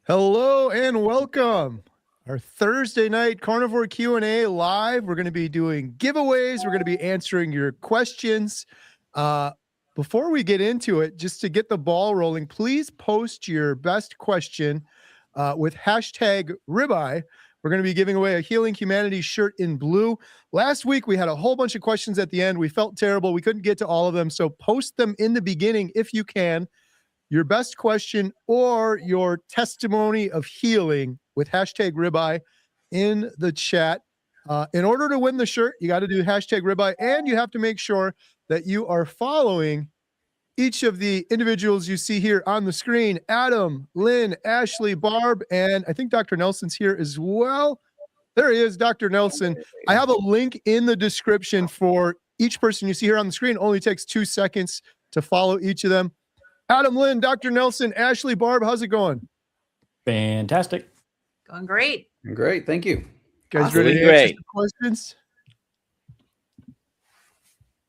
Hello and welcome. Our Thursday night Carnivore Q&A live. We're going to be doing giveaways. We're going to be answering your questions. Before we get into it, just to get the ball rolling, please post your best question with hashtag ribeye. We're going to be giving away a Healing Humanity shirt in blue. Last week, we had a whole bunch of questions at the end. We felt terrible. We couldn't get to all of them. So post them in the beginning if you can. Your best question or your testimony of healing with hashtag ribeye in the chat. In order to win the shirt, you got to do hashtag ribeye, and you have to make sure that you are following each of the individuals you see here on the screen. Adam, Lynn, Ashley, Barb, and I think Dr. Nelson's here as well. There he is, Dr. Nelson. I have a link in the description for each person you see here on the screen. It only takes 2 seconds to follow each of them. Adam, Lynn, Dr. Nelson, Ashley, Barb, how's it going? Fantastic. Going great. Great, thank you. Guys Awesome. ready to Great. answer some questions?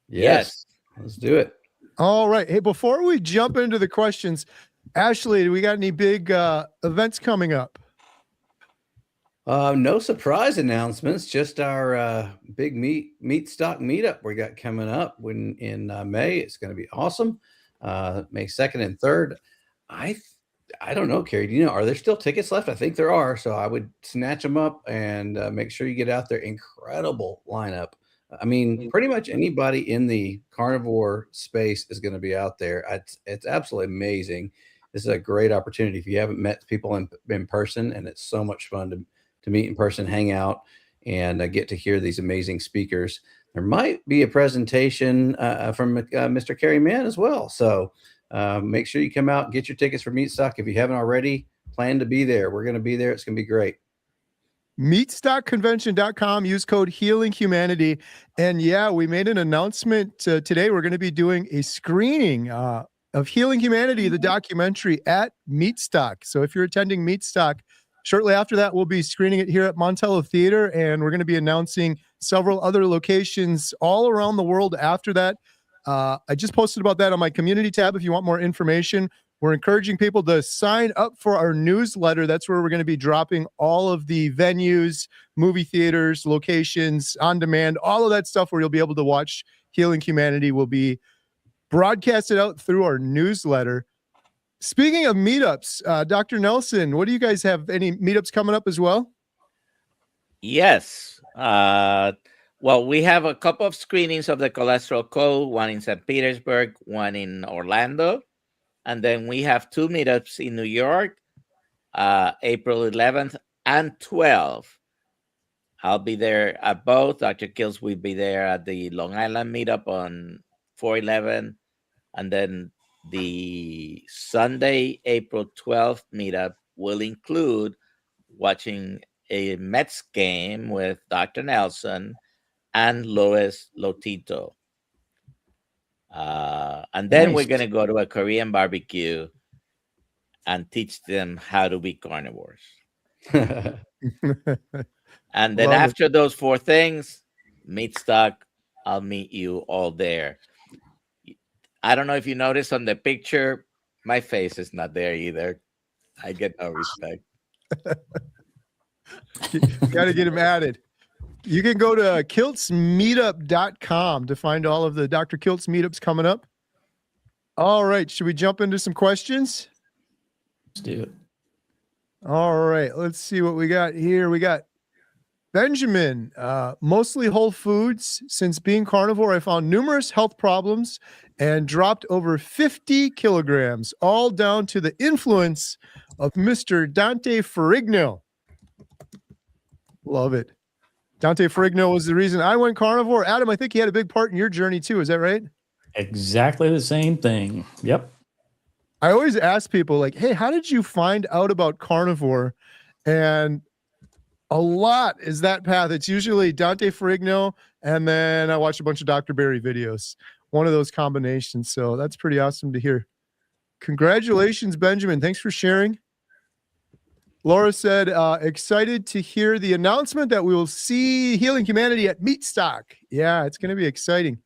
Yes. Let's do it. All right. Hey, before we jump into the questions, Ashley, do we got any big events coming up? No surprise announcements, just our big meat stock meetup we got coming up in May. It's going to be awesome. May 2nd and 3rd. I don't know, Carrie, do you know, are there still tickets left? I think there are. So I would snatch them up and make sure you get out there. Incredible lineup. I mean, pretty much anybody in the carnivore space is going to be out there. It's absolutely amazing. This is a great opportunity if you haven't met people in person, and it's so much fun to meet in person, hang out, and get to hear these amazing speakers. There might be a presentation from Mr. Kerry Mann as well. So make sure you come out and get your tickets for Meat Stock. If you haven't already, plan to be there. We're going to be there. It's going to be great. Meatstockconvention.com. Use code Healing Humanity. And yeah, we made an announcement today. We're going to be doing a screening of Healing Humanity, the documentary, at Meatstock. So if you're attending Meatstock, shortly after that, we'll be screening it here at Montello Theater, and we're going to be announcing several other locations all around the world after that. I just posted about that on my community tab if you want more information. We're encouraging people to sign up for our newsletter. That's where we're going to be dropping all of the venues, movie theaters, locations, on demand, all of that stuff where you'll be able to watch Healing Humanity will be broadcasted out through our newsletter. Speaking of meetups, Dr. Nelson, what do you guys have? Any meetups coming up as well? Yes. Well, we have a couple of screenings of the Cholesterol Code, one in St. Petersburg, one in Orlando. And then we have 2 meetups in New York, April 11th and 12th. I'll be there at both. Dr. Kills will be there at the Long Island meetup on 4/11. And then the Sunday, April 12th meetup will include watching a Mets game with Dr. Nelson and Luis Lotito. And then Nice. we're going to go to a Korean barbecue and teach them how to be carnivores. And then Love after those 4 things, Meat Stock, I'll meet you all there. I don't know if you noticed on the picture, my face is not there either. I get no respect. Got to get him added. You can go to kiltsmeetup.com to find all of the Dr. Kiltz meetups coming up. All right. Should we jump into some questions? Let's do it. All right. Let's see what we got here. We got Benjamin, mostly whole foods. Since being carnivore, I found numerous health problems and dropped over 50 kilograms, all down to the influence of Mr. Dante Ferrigno. Love it. Dante Ferrigno was the reason I went carnivore. Adam, I think he had a big part in your journey too. Is that right? Exactly the same thing. Yep. I always ask people like, hey, how did you find out about carnivore? And a lot is that path. It's usually Dante Ferrigno, and then I watch a bunch of Dr. Berry videos. One of those combinations. So that's pretty awesome to hear. Congratulations, Benjamin. Thanks for sharing. Laura said, excited to hear the announcement that we will see Healing Humanity at Meat Stock. Yeah, it's going to be exciting.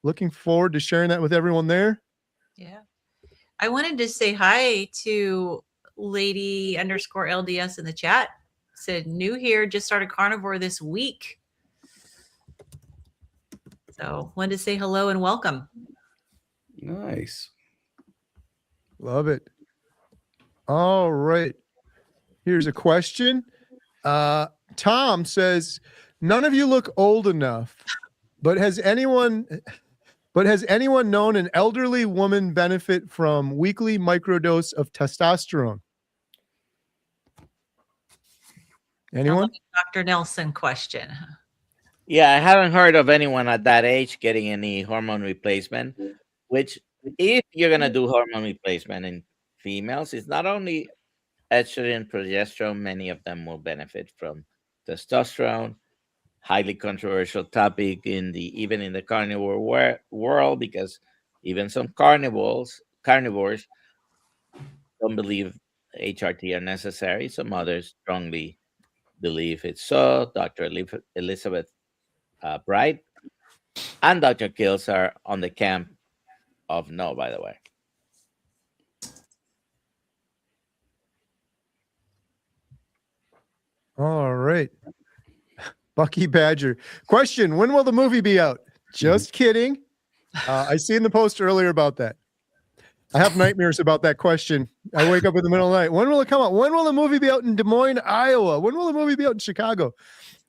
Looking forward to sharing that with everyone there. Yeah. I wanted to say hi to lady _LDS in the chat said, new here, just started carnivore this week. So wanted to say hello and welcome. Nice. Love it. All right. Here's a question. Tom says, none of you look old enough, but has anyone known an elderly woman benefit from weekly microdose of testosterone? Anyone? Sounds like a Dr. Nelson question. Yeah, I haven't heard of anyone at that age getting any hormone replacement, which if you're going to do hormone replacement in females, it's not only estrogen, progesterone, many of them will benefit from testosterone. Highly controversial topic even in the carnivore world, because even some carnivores don't believe HRT are necessary. Some others strongly believe it's so. Dr. Elizabeth Bright and Dr. Kills are on the camp of no, by the way. All right. Bucky Badger. Question, when will the movie be out? Just kidding. I seen the post earlier about that. I have nightmares about that question. I wake up in the middle of the night. When will it come out? When will the movie be out in Des Moines, Iowa? When will the movie be out in Chicago?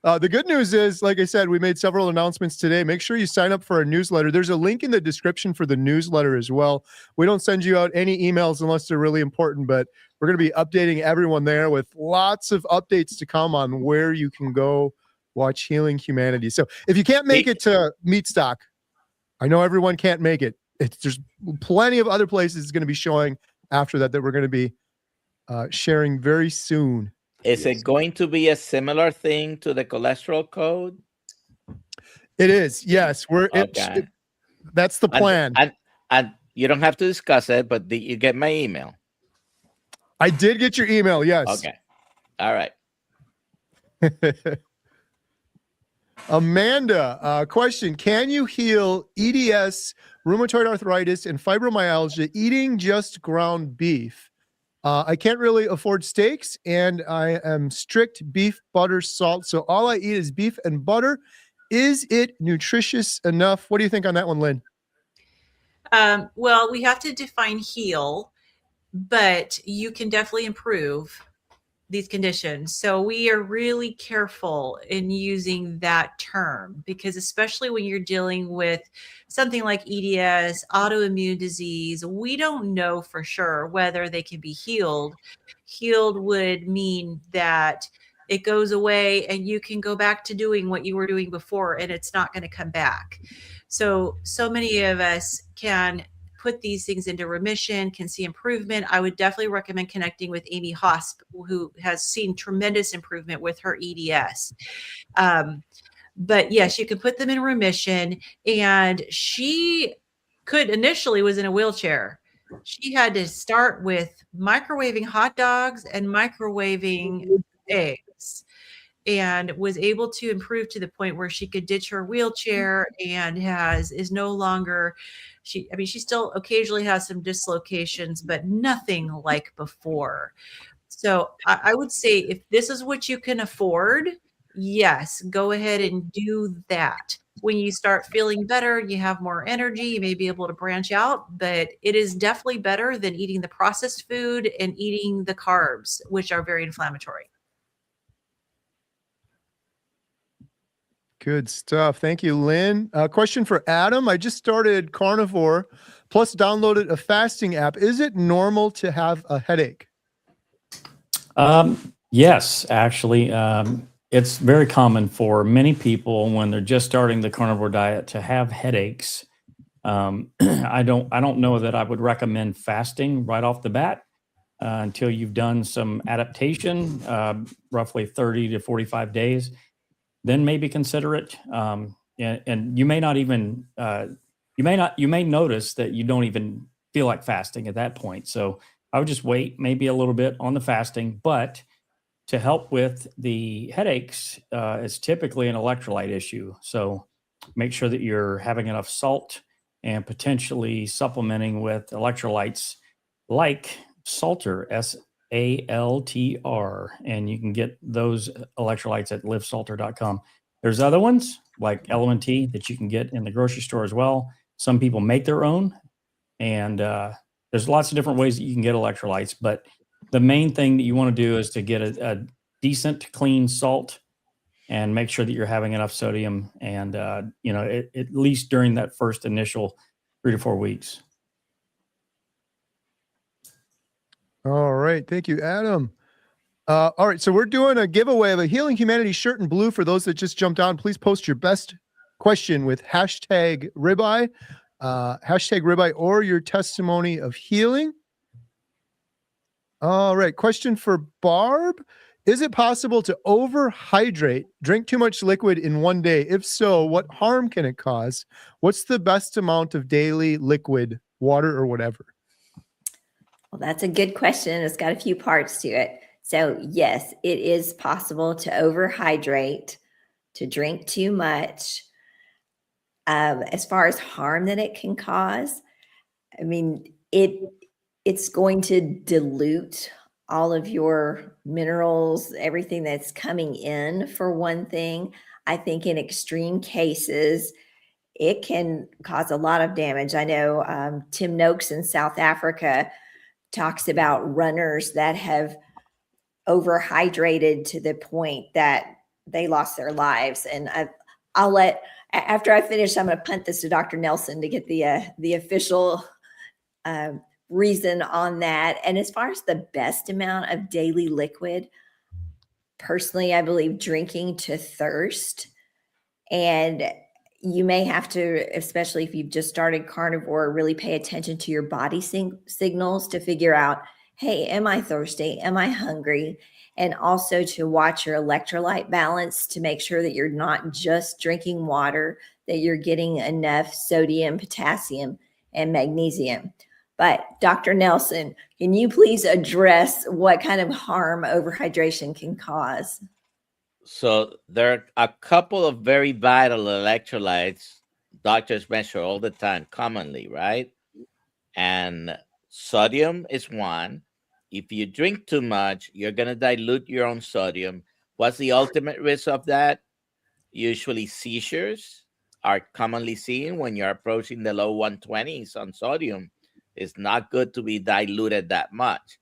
The good news is, like I said, we made several announcements today. Make sure you sign up for our newsletter. There's a link in the description for the newsletter as well. We don't send you out any emails unless they're really important, but we're going to be updating everyone there with lots of updates to come on where you can go watch Healing Humanity. So if you can't make it to Meat Stock, I know everyone can't make it. There's plenty of other places it's going to be showing after that we're going to be sharing very soon. Is it going to be a similar thing to the cholesterol code? It is. Yes, that's the plan. And you don't have to discuss it, but you get my email? I did get your email. Yes. Okay. All right. Amanda, question. Can you heal EDS, rheumatoid arthritis, and fibromyalgia eating just ground beef? I can't really afford steaks, and I am strict beef, butter, salt. So all I eat is beef and butter. Is it nutritious enough? What do you think on that one, Lynn? Well, we have to define heal, but you can definitely improve these conditions. So we are really careful in using that term, because especially when you're dealing with something like EDS, autoimmune disease, we don't know for sure whether they can be healed. Healed would mean that it goes away and you can go back to doing what you were doing before, and it's not going to come back. So many of us can put these things into remission, can see improvement. I would definitely recommend connecting with Amy Hosp, who has seen tremendous improvement with her EDS. But yes, you can put them in remission. And she initially was in a wheelchair. She had to start with microwaving hot dogs and microwaving eggs, and was able to improve to the point where she could ditch her wheelchair and is no longer, she still occasionally has some dislocations, but nothing like before. So I would say, if this is what you can afford, yes, go ahead and do that. When you start feeling better, you have more energy, you may be able to branch out, but it is definitely better than eating the processed food and eating the carbs, which are very inflammatory. Good stuff. Thank you, Lynn. Question for Adam. I just started Carnivore, plus downloaded a fasting app. Is it normal to have a headache? Yes, actually. It's very common for many people when they're just starting the carnivore diet to have headaches. I don't know that I would recommend fasting right off the bat until you've done some adaptation, roughly 30 to 45 days. Then maybe consider it. And you may not even, you may notice that you don't even feel like fasting at that point. So I would just wait maybe a little bit on the fasting, but to help with the headaches, it's typically an electrolyte issue. So make sure that you're having enough salt and potentially supplementing with electrolytes like Salter, ALTR, and you can get those electrolytes at livesalter.com. There's other ones like LMT that you can get in the grocery store as well. Some people make their own, and there's lots of different ways that you can get electrolytes. But the main thing that you want to do is to get a decent, clean salt and make sure that you're having enough sodium, and at least during that first initial 3 to 4 weeks. All right. Thank you, Adam. All right. So we're doing a giveaway of a Healing Humanity shirt in blue. For those that just jumped on, please post your best question with hashtag ribeye or your testimony of healing. All right. Question for Barb. Is it possible to overhydrate, drink too much liquid in one day? If so, what harm can it cause? What's the best amount of daily liquid, water or whatever? Well, that's a good question. It's got a few parts to it. So yes, it is possible to overhydrate, to drink too much. As far as harm that it can cause, I mean, it's going to dilute all of your minerals, everything that's coming in, for one thing. I think in extreme cases, it can cause a lot of damage. I know Tim Noakes in South Africa talks about runners that have overhydrated to the point that they lost their lives. And I'll let, after I finish, I'm going to punt this to Dr. Nelson to get the official reason on that. And as far as the best amount of daily liquid, personally, I believe drinking to thirst. And you may have to, especially if you've just started carnivore, really pay attention to your body signals to figure out, hey, am I thirsty? Am I hungry? And also to watch your electrolyte balance to make sure that you're not just drinking water, that you're getting enough sodium, potassium, and magnesium. But Dr. Nelson, can you please address what kind of harm overhydration can cause? So there are a couple of very vital electrolytes doctors measure all the time, commonly, right? And sodium is one. If you drink too much, you're going to dilute your own sodium. What's the ultimate risk of that? Usually seizures are commonly seen when you're approaching the low 120s on sodium. It's not good to be diluted that much.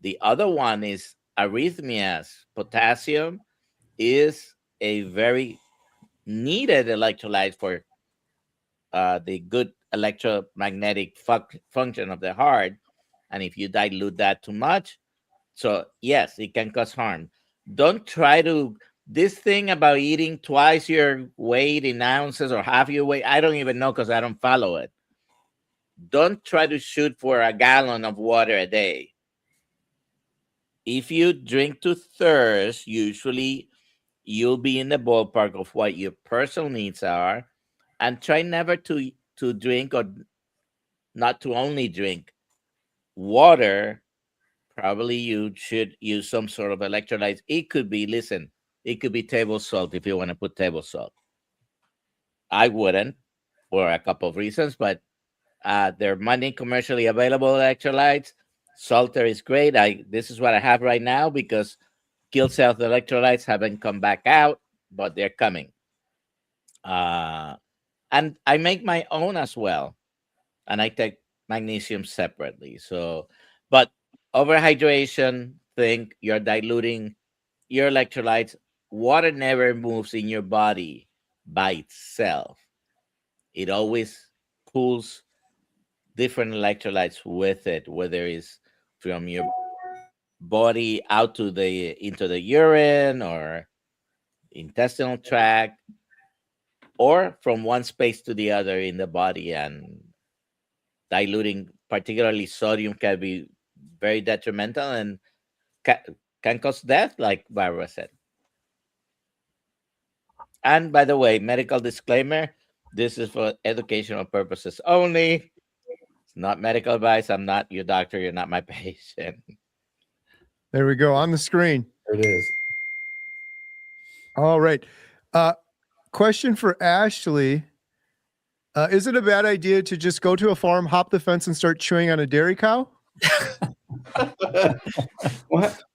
The other one is arrhythmias. Potassium is a very needed electrolyte for the good electromagnetic function of the heart. And if you dilute that too much, so yes, it can cause harm. Don't try to, this thing about eating twice your weight in ounces or half your weight, I don't even know because I don't follow it. Don't try to shoot for a gallon of water a day. If you drink to thirst, usually you'll be in the ballpark of what your personal needs are, and try never to drink, or not to only drink water. Probably you should use some sort of electrolytes. It could be, listen, it could be table salt if you want to put table salt. I wouldn't, for a couple of reasons, but they're money commercially available electrolytes. Salter is great. This is what I have right now because Kill Cell electrolytes haven't come back out, but they're coming. And I make my own as well. And I take magnesium separately. So, but overhydration, think you're diluting your electrolytes. Water never moves in your body by itself. It always pulls different electrolytes with it, whether it's from your body out to into the urine or intestinal tract, or from one space to the other in the body. And diluting, particularly sodium, can be very detrimental and can cause death, like Barbara said. And by the way, medical disclaimer, this is for educational purposes only. It's not medical advice. I'm not your doctor. You're not my patient. There we go on the screen. There it is. All right. Question for Ashley. Is it a bad idea to just go to a farm, hop the fence, and start chewing on a dairy cow?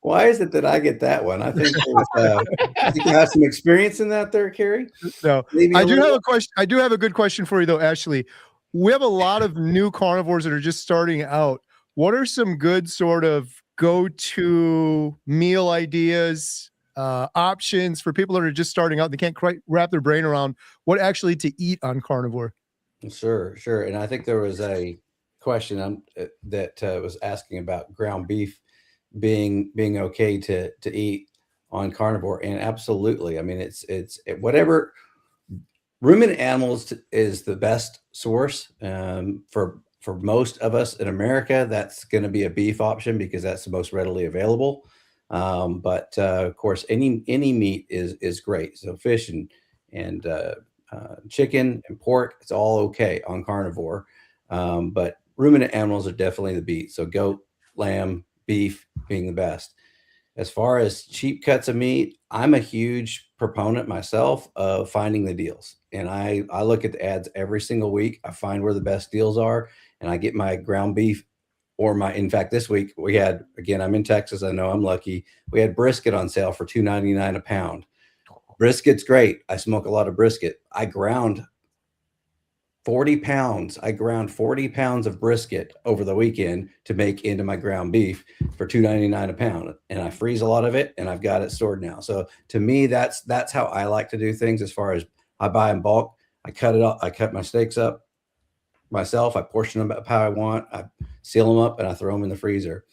Why is it that I get that one? I think I think you have some experience in that there, Carrie. No, Maybe I a do little- have a question. I do have a good question for you though, Ashley. We have a lot of new carnivores that are just starting out. What are some good sort of go-to meal ideas, options for people that are just starting out? They can't quite wrap their brain around what actually to eat on carnivore. Sure, sure. And I think there was a question that was asking about ground beef being okay to eat on carnivore, and absolutely. I mean, it's whatever ruminant animals is the best source for most of us in America. That's going to be a beef option because that's the most readily available. But of course, any meat is great. So fish and chicken and pork, it's all okay on carnivore. But ruminant animals are definitely the beat. So goat, lamb, beef being the best. As far as cheap cuts of meat, I'm a huge proponent myself of finding the deals. And I look at the ads every single week. I find where the best deals are, and I get my ground beef in fact, this week we had, again, I'm in Texas. I know I'm lucky. We had brisket on sale for $2.99 a pound. Brisket's great. I smoke a lot of brisket. I ground 40 pounds. I ground 40 pounds of brisket over the weekend to make into my ground beef for $2.99 a pound. And I freeze a lot of it, and I've got it stored now. So to me, that's how I like to do things. As far as I buy in bulk, I cut it up. I cut my steaks up myself. I portion them up how I want. I seal them up and I throw them in the freezer.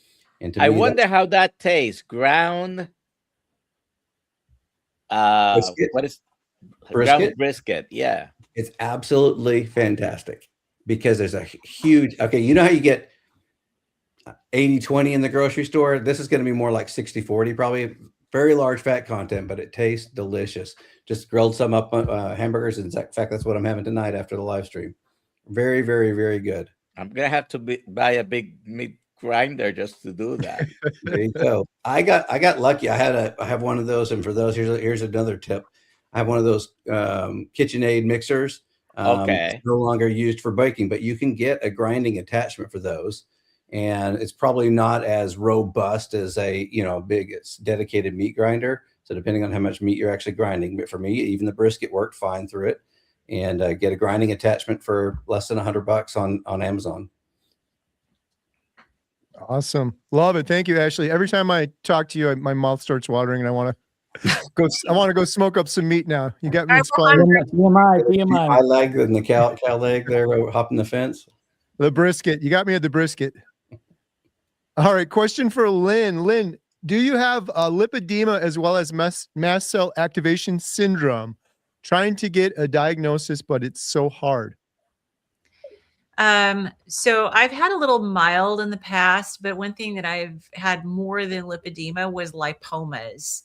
And to I me, wonder how that tastes. Ground. Brisket? What is Brisket? ground brisket? Yeah. it's absolutely fantastic because there's a huge, okay, you know how you get 80-20 in the grocery store? This is going to be more like 60-40, probably. Very large fat content, but it tastes delicious. Just grilled some up hamburgers. In fact, that's what I'm having tonight after the live stream. Very, very, very good. I'm gonna have to buy a big meat grinder just to do that. There you go. I got lucky. I have one of those, and for those, here's another tip. I have one of those KitchenAid mixers. Okay. It's no longer used for baking, but you can get a grinding attachment for those, and it's probably not as robust as a big dedicated meat grinder. So depending on how much meat you're actually grinding, but for me, even the brisket worked fine through it. And get a grinding attachment for less than $100 on Amazon. Awesome. Love it. Thank you, Ashley. Every time I talk to you, my mouth starts watering and I want to go smoke up some meat now. You got me inspired. TMI. My leg and the cow leg there hopping the fence. The brisket. You got me at the brisket. All right. Question for Lynn. Lynn, do you have lipedema as well as mast cell activation syndrome? Trying to get a diagnosis, but it's so hard. So I've had a little mild in the past, but one thing that I've had more than lipedema was lipomas,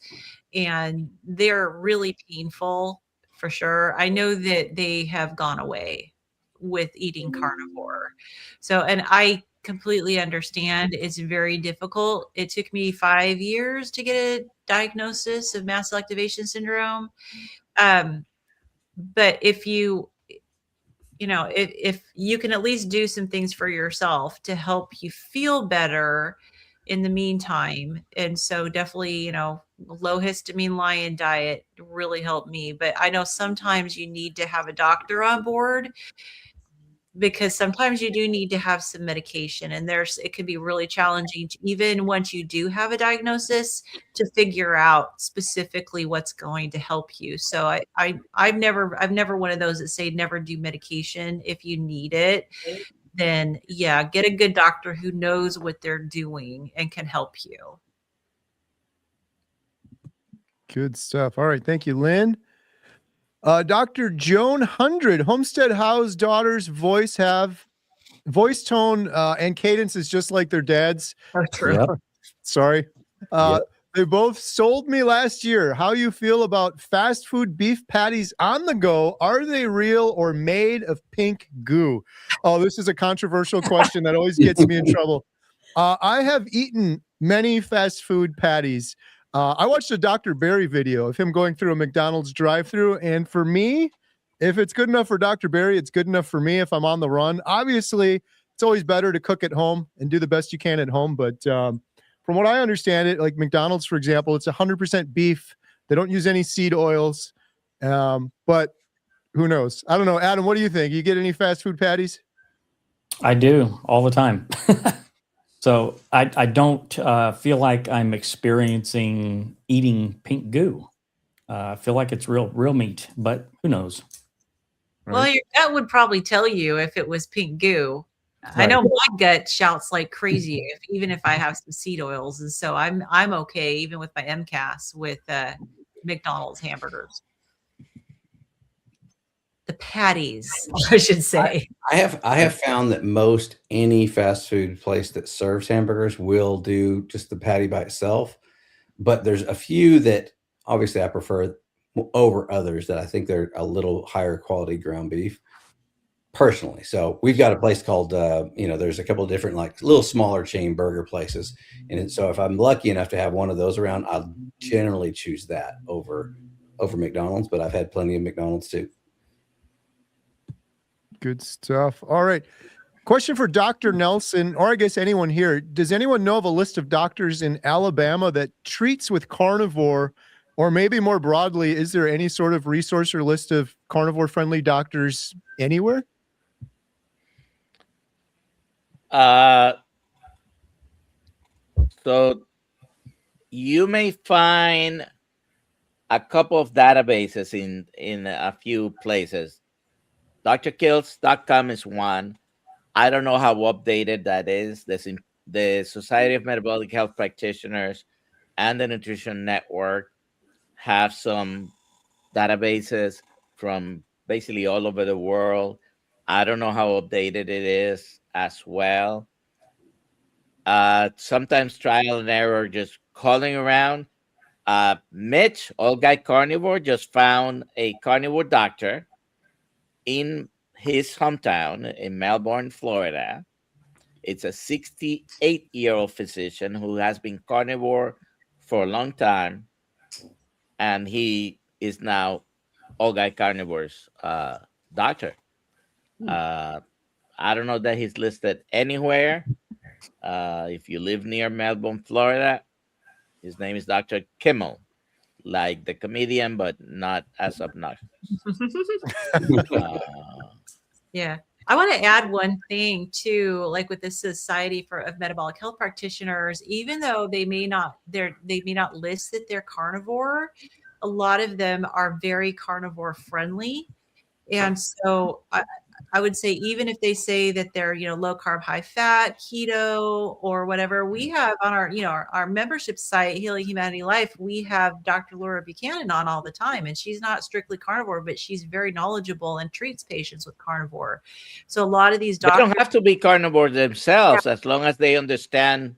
and they're really painful for sure. I know that they have gone away with eating carnivore. So, and I completely understand it's very difficult. It took me 5 years to get a diagnosis of mast cell activation syndrome. But if if you can at least do some things for yourself to help you feel better in the meantime. And so definitely, low histamine lion diet really helped me. But I know sometimes you need to have a doctor on board, because sometimes you do need to have some medication, and it can be really challenging even once you do have a diagnosis to figure out specifically what's going to help you. So I'm never one of those that say never do medication. If you need it, then yeah, get a good doctor who knows what they're doing and can help you. Good stuff. All right. Thank you, Lynn. Dr. Joan 100, Homestead House daughters' voice tone and cadence is just like their dad's. Oh, true. Yep. Sorry. Yep. They both sold me last year. How you feel about fast food beef patties on the go? Are they real or made of pink goo? Oh, this is a controversial question that always gets me in trouble. I have eaten many fast food patties. I watched a Dr. Berry video of him going through a McDonald's drive-thru, and for me, if it's good enough for Dr. Berry, it's good enough for me if I'm on the run. Obviously, it's always better to cook at home and do the best you can at home. But from what I understand it, like McDonald's, for example, it's 100% beef. They don't use any seed oils. But who knows? I don't know. Adam, what do you think? You get any fast food patties? I do all the time. So I don't feel like I'm experiencing eating pink goo. I feel like it's real meat, but who knows? Well, your gut would probably tell you if it was pink goo. I Right. know my gut shouts like crazy even if I have some seed oils, and so I'm okay even with my MCAS with McDonald's hamburgers. The patties, I should say. I have found that most any fast food place that serves hamburgers will do just the patty by itself, but there's a few that obviously I prefer over others that I think they're a little higher quality ground beef personally. So we've got a place called there's a couple of different like little smaller chain burger places, and so if I'm lucky enough to have one of those around, I'll generally choose that over McDonald's, but I've had plenty of McDonald's too. Good stuff. All right. Question for Dr. Nelson, or I guess anyone here. Does anyone know of a list of doctors in Alabama that treats with carnivore, or maybe more broadly, is there any sort of resource or list of carnivore-friendly doctors anywhere? So you may find a couple of databases in a few places. drkills.com is one. I don't know how updated that is. The Society of Metabolic Health Practitioners and the Nutrition Network have some databases from basically all over the world. I don't know how updated it is as well. Sometimes trial and error, just calling around. Mitch, Old Guy Carnivore, just found a carnivore doctor in his hometown in Melbourne, Florida. It's a 68-year-old physician who has been carnivore for a long time, and he is now Old Guy Carnivore's doctor. I don't know that he's listed anywhere. If you live near Melbourne, Florida, his name is Dr. Kimmel, like the comedian, but not as obnoxious. Yeah. I want to add one thing too, like with the Society of Metabolic Health Practitioners, even though they may not list that they're carnivore, a lot of them are very carnivore friendly. And so I would say, even if they say that they're, low carb, high fat, keto, or whatever, we have on our membership site, Healing Humanity Life, we have Dr. Laura Buchanan on all the time, and she's not strictly carnivore, but she's very knowledgeable and treats patients with carnivore. So a lot of these doctors They don't have to be carnivore themselves, as long as they understand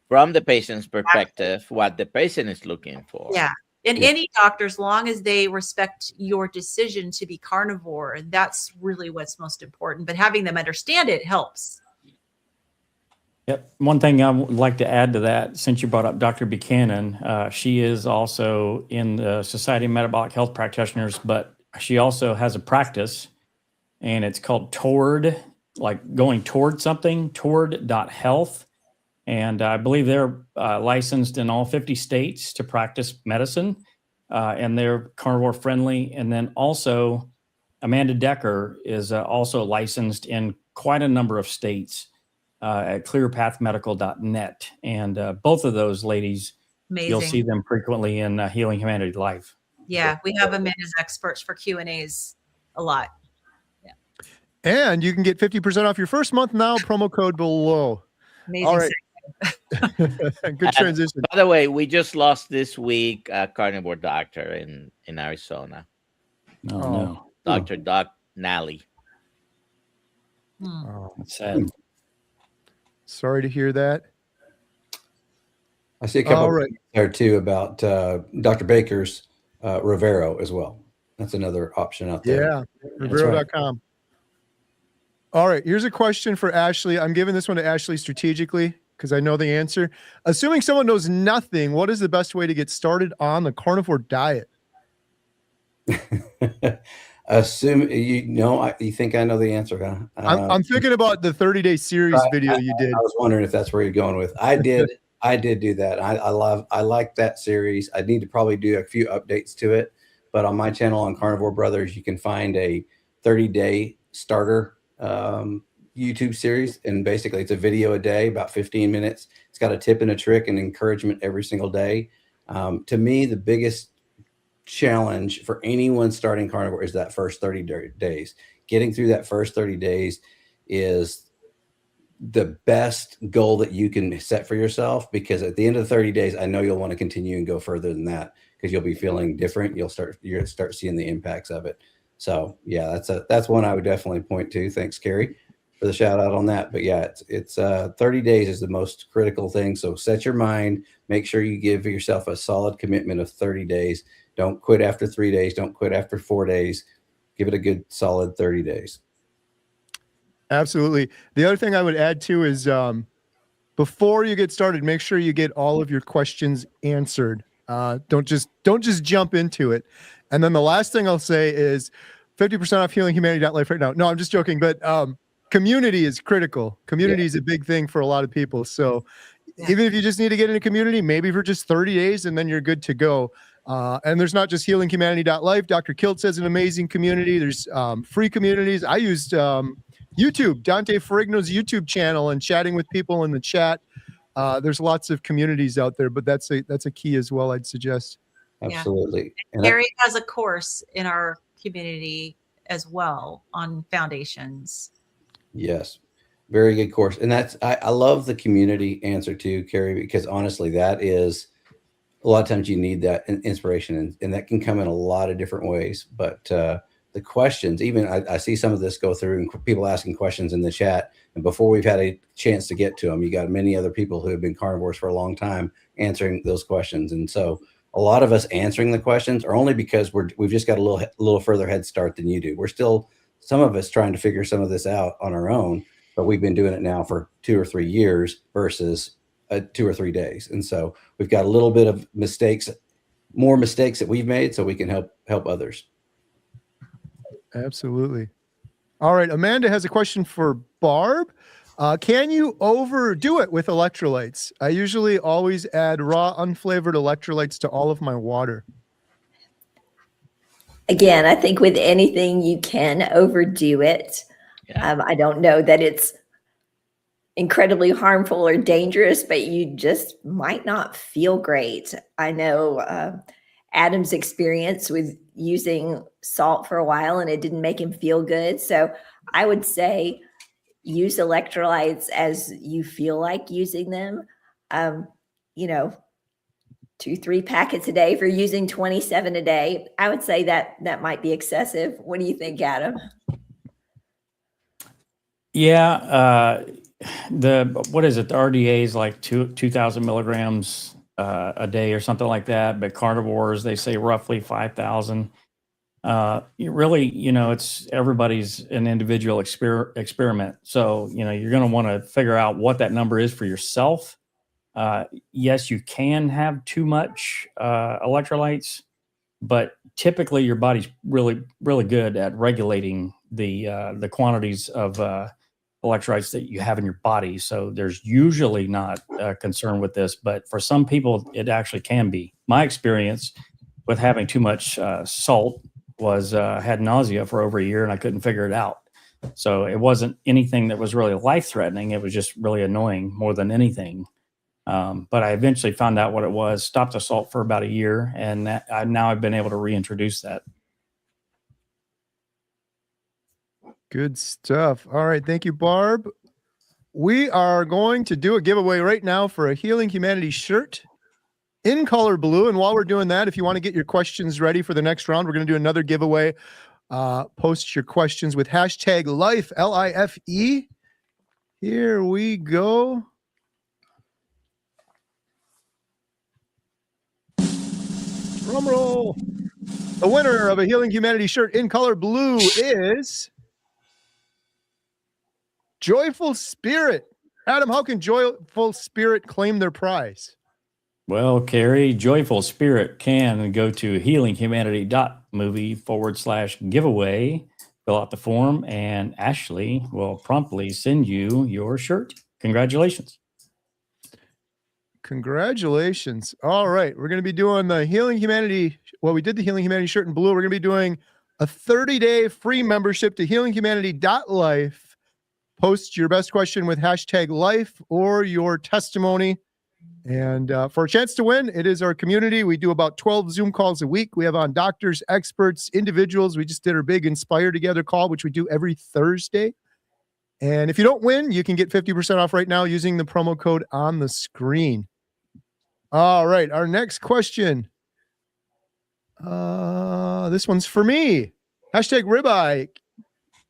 from the patient's perspective what the patient is looking for. Yeah. And any doctor, as long as they respect your decision to be carnivore, that's really what's most important. But having them understand it helps. Yep. One thing I would like to add to that, since you brought up Dr. Buchanan, she is also in the Society of Metabolic Health Practitioners, but she also has a practice, and it's called Toward, like going toward something, toward.health. And I believe they're licensed in all 50 states to practice medicine, and they're carnivore friendly. And then also Amanda Decker is also licensed in quite a number of states at clearpathmedical.net. And both of those ladies, Amazing. You'll see them frequently in Healing Humanity Life. Yeah, we have them in as experts for Q&As a lot. Yeah. And you can get 50% off your first month now, promo code below. Amazing. All right. Good transition. By the way, we just lost this week a carnivore doctor in Arizona. Oh, no. Dr. Doc Nally. Oh, That's sad. sorry to hear that. I see a couple All right. there too about Dr. Baker's Rivero as well. That's another option out there. Yeah, Rivero.com. All right, here's a question for Ashley. I'm giving this one to Ashley strategically because I know the answer. Assuming someone knows nothing, what is the best way to get started on the carnivore diet? Assume you know, you think I know the answer, huh? I'm thinking about the 30-day series I, video you did. I was wondering if that's where you're going with. I did do that. I like that series. I need to probably do a few updates to it, but on my channel on Carnivore Brothers, you can find a 30-day starter YouTube series, and basically it's a video a day, about 15 minutes. It's got a tip and a trick and encouragement every single day. To me, the biggest challenge for anyone starting carnivore is that first 30 days. Getting through that first 30 days is the best goal that you can set for yourself, because at the end of the 30 days, I know you'll want to continue and go further than that, because you'll be feeling different. You'll start seeing the impacts of it. So yeah, that's one I would definitely point to. Thanks, Carrie, for the shout out on that. But yeah, it's 30 days is the most critical thing. So set your mind, make sure you give yourself a solid commitment of 30 days. Don't quit after 3 days. Don't quit after 4 days. Give it a good solid 30 days. Absolutely. The other thing I would add too is before you get started, make sure you get all of your questions answered. Don't just jump into it. And then the last thing I'll say is 50% off healinghumanity.life right now. No, I'm just joking, but community is critical. Community is a big thing for a lot of people. So even if you just need to get in a community, maybe for just 30 days, and then you're good to go. And there's not just healinghumanity.life. Dr. Kiltz has an amazing community. There's free communities. I used YouTube, Dante Ferrigno's YouTube channel, and chatting with people in the chat. There's lots of communities out there, but that's a key as well, I'd suggest. Absolutely. And Gary has a course in our community as well on foundations. Yes. Very good course. And I love the community answer too, Carrie, because honestly, that is a lot of times you need that inspiration, and that can come in a lot of different ways. But the questions, even I see some of this go through, and people asking questions in the chat, and before we've had a chance to get to them, you got many other people who have been carnivores for a long time answering those questions. And so a lot of us answering the questions are only because we've just got a little further head start than you do. We're still, some of us, trying to figure some of this out on our own, but we've been doing it now for 2 or 3 years versus 2 or 3 days. And so we've got a little bit of more mistakes that we've made, so we can help others. Absolutely. All right. Amanda has a question for Barb. Can you overdo it with electrolytes? I usually always add raw, unflavored electrolytes to all of my water. Again, I think with anything you can overdo it. Yeah. I don't know that it's incredibly harmful or dangerous, but you just might not feel great. I know Adam's experience with using salt for a while, and it didn't make him feel good. So I would say use electrolytes as you feel like using them. 2-3 packets a day for using 27 a day. I would say that might be excessive. What do you think, Adam? Yeah. What is it? The RDA is like 2,000 milligrams a day or something like that. But carnivores, they say roughly 5,000. Really, it's everybody's an individual experiment. So, you're going to want to figure out what that number is for yourself. Yes, you can have too much electrolytes, but typically your body's really, really good at regulating the quantities of electrolytes that you have in your body. So there's usually not a concern with this, but for some people, it actually can be. My experience with having too much salt was had nausea for over a year, and I couldn't figure it out. So it wasn't anything that was really life-threatening. It was just really annoying more than anything. But I eventually found out what it was, stopped the salt for about a year, and now I've been able to reintroduce that. Good stuff. All right. Thank you, Barb. We are going to do a giveaway right now for a Healing Humanity shirt in color blue. And while we're doing that, if you want to get your questions ready for the next round, we're going to do another giveaway. Post your questions with hashtag LIFE, LIFE. Here we go. Drum roll. The winner of a Healing Humanity shirt in color blue is Joyful Spirit. Adam, how can Joyful Spirit claim their prize? Well, Carrie, Joyful Spirit can go to healinghumanity.movie/giveaway, fill out the form, and Ashley will promptly send you your shirt. Congratulations. Congratulations. All right. We're going to be doing the Healing Humanity. Well, we did the Healing Humanity shirt in blue. We're going to be doing a 30-day free membership to healinghumanity.life. Post your best question with #life or your testimony. And for a chance to win, it is our community. We do about 12 Zoom calls a week. We have on doctors, experts, individuals. We just did our big Inspire Together call, which we do every Thursday. And if you don't win, you can get 50% off right now using the promo code on the screen. All right. Our next question. This one's for me. #ribeye.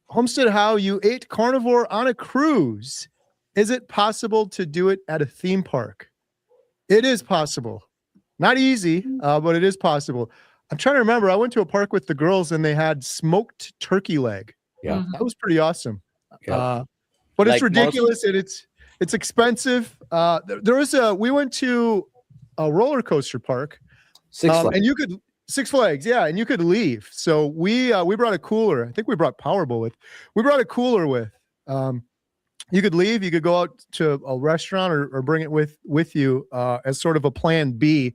Homestead, how you ate carnivore on a cruise. Is it possible to do it at a theme park? It is possible. Not easy, but it is possible. I'm trying to remember. I went to a park with the girls and they had smoked turkey leg. Yeah. That was pretty awesome. Yep. But it's Like ridiculous and it's expensive. We went to a roller coaster park. Six Flags. And you could Six Flags, yeah, and you could leave. So we brought a cooler. I think we brought Powerball with. We brought a cooler with. You could leave. You could go out to a restaurant or bring it with you as sort of a plan B.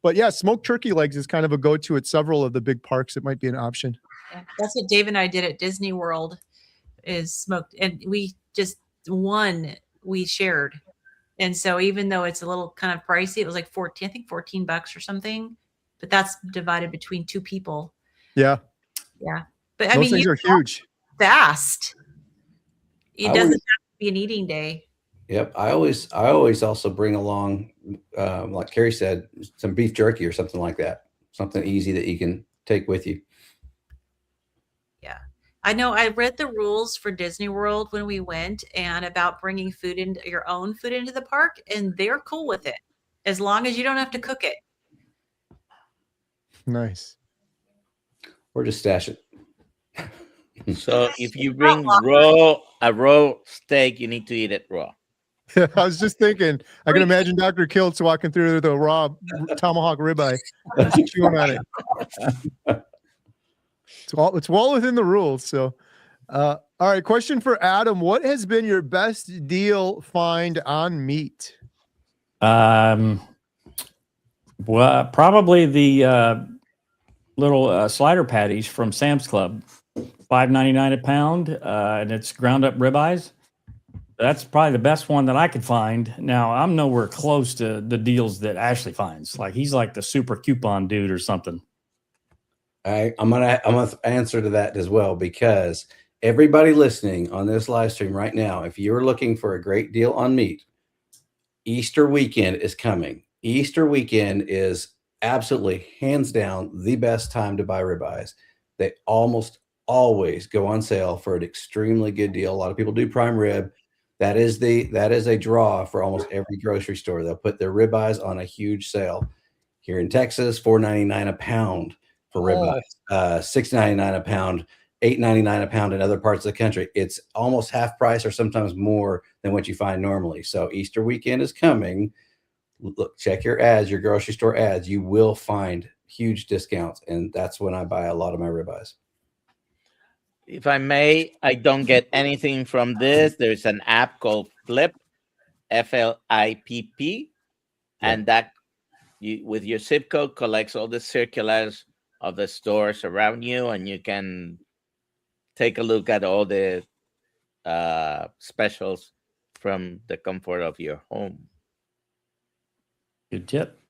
But yeah, smoked turkey legs is kind of a go-to at several of the big parks. It might be an option. Yeah, that's what Dave and I did at Disney World, is smoked, and we just one we shared. And so even though it's a little kind of pricey, it was like $14 or something, but that's divided between 2 people. Yeah. Yeah. But Those things are huge. Fast. It I doesn't would- have to be an eating day. Yep. I always also bring along, like Carrie said, some beef jerky or something like that. Something easy that you can take with you. Yeah. I know I read the rules for Disney World when we went and about bringing your own food into the park, and they're cool with it as long as you don't have to cook it. Nice. Or just stash it. So if you bring a raw steak, you need to eat it raw. I was just thinking, I can imagine Dr. Kiltz walking through the raw tomahawk ribeye, just chewing on it. It's well within the rules. So, all right. Question for Adam: what has been your best deal find on meat? Well, probably the little slider patties from Sam's Club, $5.99 a pound, and it's ground up ribeyes. That's probably the best one that I could find. Now, I'm nowhere close to the deals that Ashley finds. Like, he's like the super coupon dude or something. I'm gonna answer to that as well, because everybody listening on this live stream right now, if you're looking for a great deal on meat, Easter weekend is coming. Easter weekend is absolutely hands down the best time to buy ribeyes. They almost always go on sale for an extremely good deal. A lot of people do prime rib. That is a draw for almost every grocery store. They'll put their ribeyes on a huge sale. Here in Texas, $4.99 a pound for ribeyes, $6.99 a pound, $8.99 a pound in other parts of the country. It's almost half price or sometimes more than what you find normally. So Easter weekend is coming. Look, check your ads, your grocery store ads. You will find huge discounts, and that's when I buy a lot of my ribeyes. If I may, I don't get anything from this. There's an app called Flip, FLIPP, and that with your zip code collects all the circulars of the stores around you, and you can take a look at all the specials from the comfort of your home. Good tip.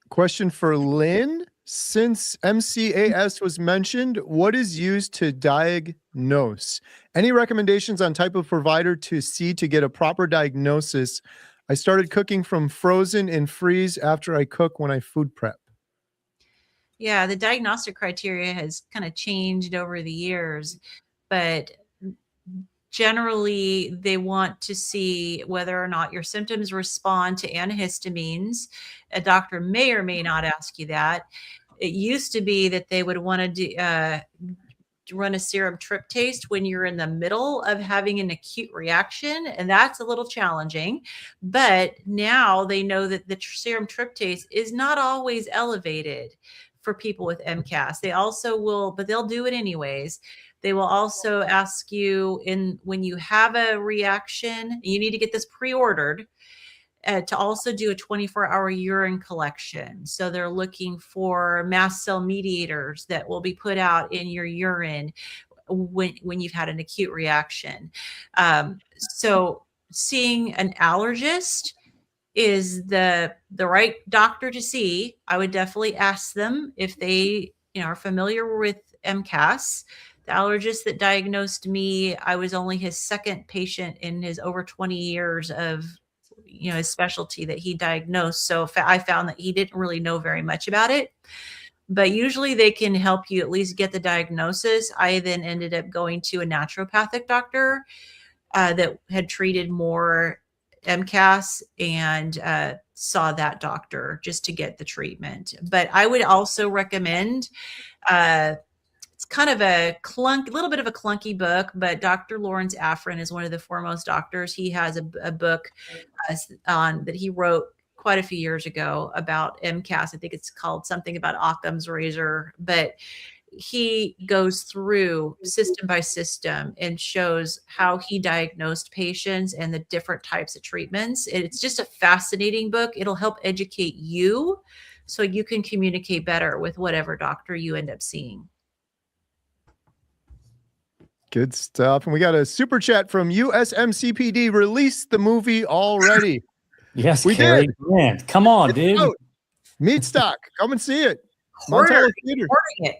Question for Lynn. Since MCAS was mentioned, what is used to diagnose? Any recommendations on type of provider to see to get a proper diagnosis? I started cooking from frozen and freeze after I cook when I food prep. Yeah, the diagnostic criteria has kind of changed over the years, but generally they want to see whether or not your symptoms respond to antihistamines. A doctor may or may not ask you that. It used to be that they would want to run a serum tryptase when you're in the middle of having an acute reaction, and that's a little challenging. But now they know that the serum tryptase is not always elevated for people with MCAS. They also will, but they'll do it anyways. They will also ask you when you have a reaction, you need to get this pre-ordered, to also do a 24-hour urine collection. So they're looking for mast cell mediators that will be put out in your urine when you've had an acute reaction. So seeing an allergist is the right doctor to see. I would definitely ask them if they are familiar with MCAS. The allergist that diagnosed me, I was only his second patient in his over 20 years of his specialty that he diagnosed. So I found that he didn't really know very much about it, but usually they can help you at least get the diagnosis. I then ended up going to a naturopathic doctor that had treated more MCAS, and saw that doctor just to get the treatment. But I would also recommend, it's kind of a little bit of a clunky book, but Dr. Lawrence Afrin is one of the foremost doctors. He has a book that he wrote quite a few years ago about MCAS. I think it's called something about Occam's razor, but he goes through system by system and shows how he diagnosed patients and the different types of treatments. It's just a fascinating book. It'll help educate you so you can communicate better with whatever doctor you end up seeing. Good stuff. And we got a super chat from USMCPD. Release the movie already. Yes, We Carrie. did. Man, come on, It's dude. out. Meat Stock. Come and see it. Hoarding Montella Theater. it.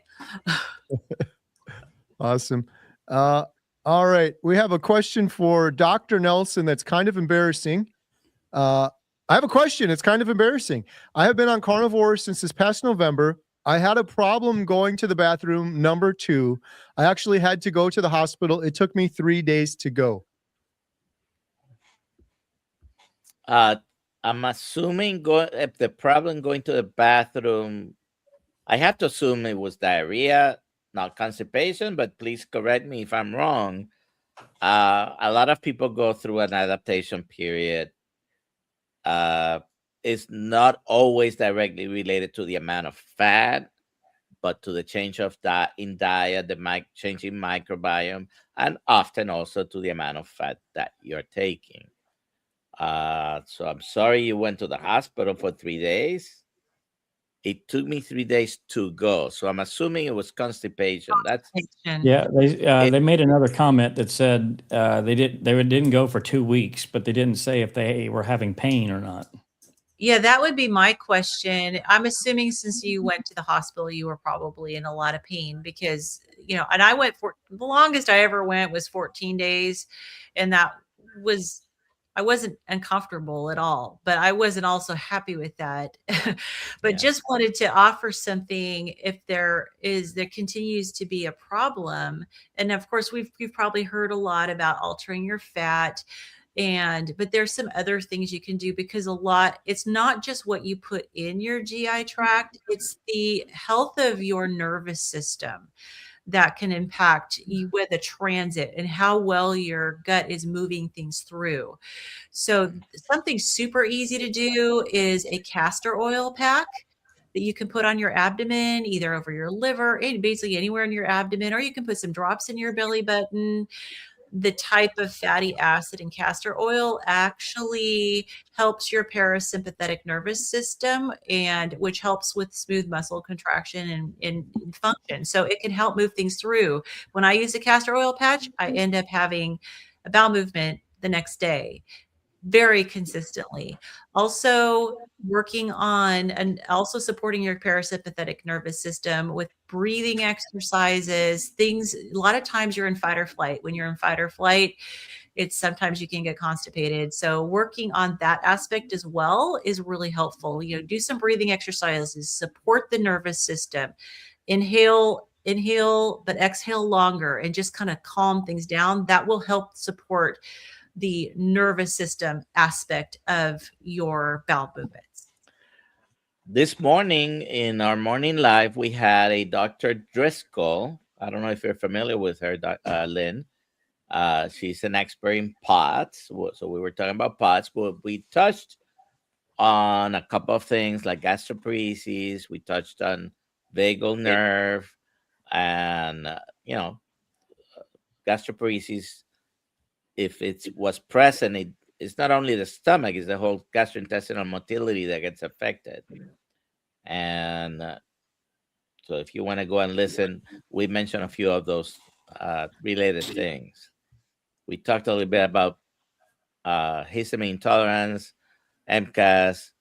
Awesome. All right. We have a question for Dr. Nelson that's kind of embarrassing. I have a question. It's kind of embarrassing. I have been on Carnivore since this past November. I had a problem going to the bathroom, number 2. I actually had to go to the hospital. It took me 3 days to go. I'm assuming if the problem going to the bathroom, I have to assume it was diarrhea, not constipation, but please correct me if I'm wrong. A lot of people go through an adaptation period. It's not always directly related to the amount of fat, but to the change of in diet, the change in microbiome, and often also to the amount of fat that you're taking. So I'm sorry you went to the hospital for 3 days. It took me 3 days to go. So I'm assuming it was constipation. Yeah. They made another comment that said they didn't go for 2 weeks, but they didn't say if they were having pain or not. Yeah, that would be my question. I'm assuming since you went to the hospital, you were probably in a lot of pain because, and I went for the longest I ever went was 14 days. And I wasn't uncomfortable at all, but I wasn't also happy with that. But just wanted to offer something if there continues to be a problem. And of course, we've probably heard a lot about altering your fat. But there's some other things you can do because it's not just what you put in your GI tract, it's the health of your nervous system that can impact you with a transit and how well your gut is moving things through. So something super easy to do is a castor oil pack that you can put on your abdomen, either over your liver, basically anywhere in your abdomen, or you can put some drops in your belly button. The type of fatty acid in castor oil actually helps your parasympathetic nervous system, and which helps with smooth muscle contraction and function. So it can help move things through. When I use a castor oil patch, I end up having a bowel movement the next day very consistently. Also working on and also supporting your parasympathetic nervous system with breathing exercises, things. A lot of times you're in fight or flight. When you're in fight or flight, sometimes you can get constipated. So working on that aspect as well is really helpful. Do some breathing exercises, support the nervous system, inhale, but exhale longer and just kind of calm things down. That will help support the nervous system aspect of your bowel movements. This morning in our morning live, we had a Dr. Driscoll, I don't know if you're familiar with her, Lynn. She's an expert in POTS. So we were talking about POTS, but we touched on a couple of things like gastroparesis. We touched on vagal nerve and, gastroparesis. If it was present, it's not only the stomach, it's the whole gastrointestinal motility that gets affected. And so if you want to go and listen, we mentioned a few of those related things. We talked a little bit about histamine intolerance, MCAS,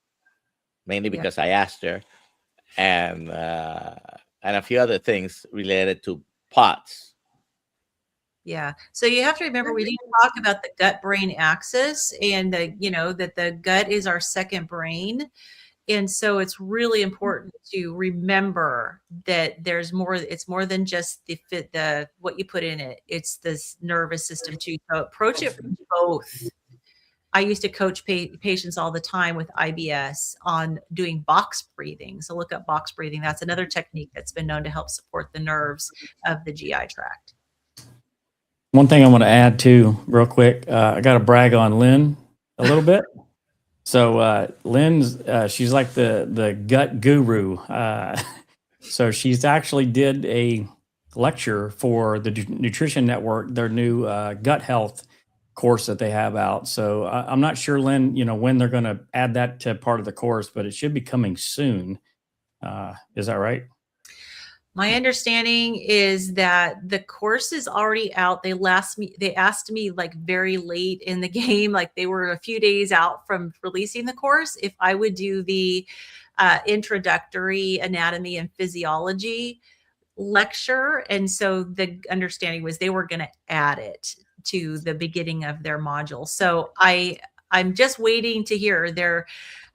mainly because I asked her, and a few other things related to POTS. Yeah. So you have to remember we didn't talk about the gut-brain axis, and that the gut is our second brain. And so it's really important to remember that there's more. It's more than just the what you put in it. It's this nervous system too. So approach it from both. I used to coach patients all the time with IBS on doing box breathing. So look up box breathing. That's another technique that's been known to help support the nerves of the GI tract. One thing I want to add too, real quick, I got to brag on Lynn a little bit. So Lynn's, she's like the gut guru. So she's actually did a lecture for the Nutrition Network, their new gut health course that they have out. So I'm not sure, Lynn, when they're going to add that to part of the course, but it should be coming soon. Is that right? My understanding is that the course is already out. They asked me like very late in the game, like they were a few days out from releasing the course, if I would do the introductory anatomy and physiology lecture. And so the understanding was they were going to add it to the beginning of their module. So I'm just waiting to hear.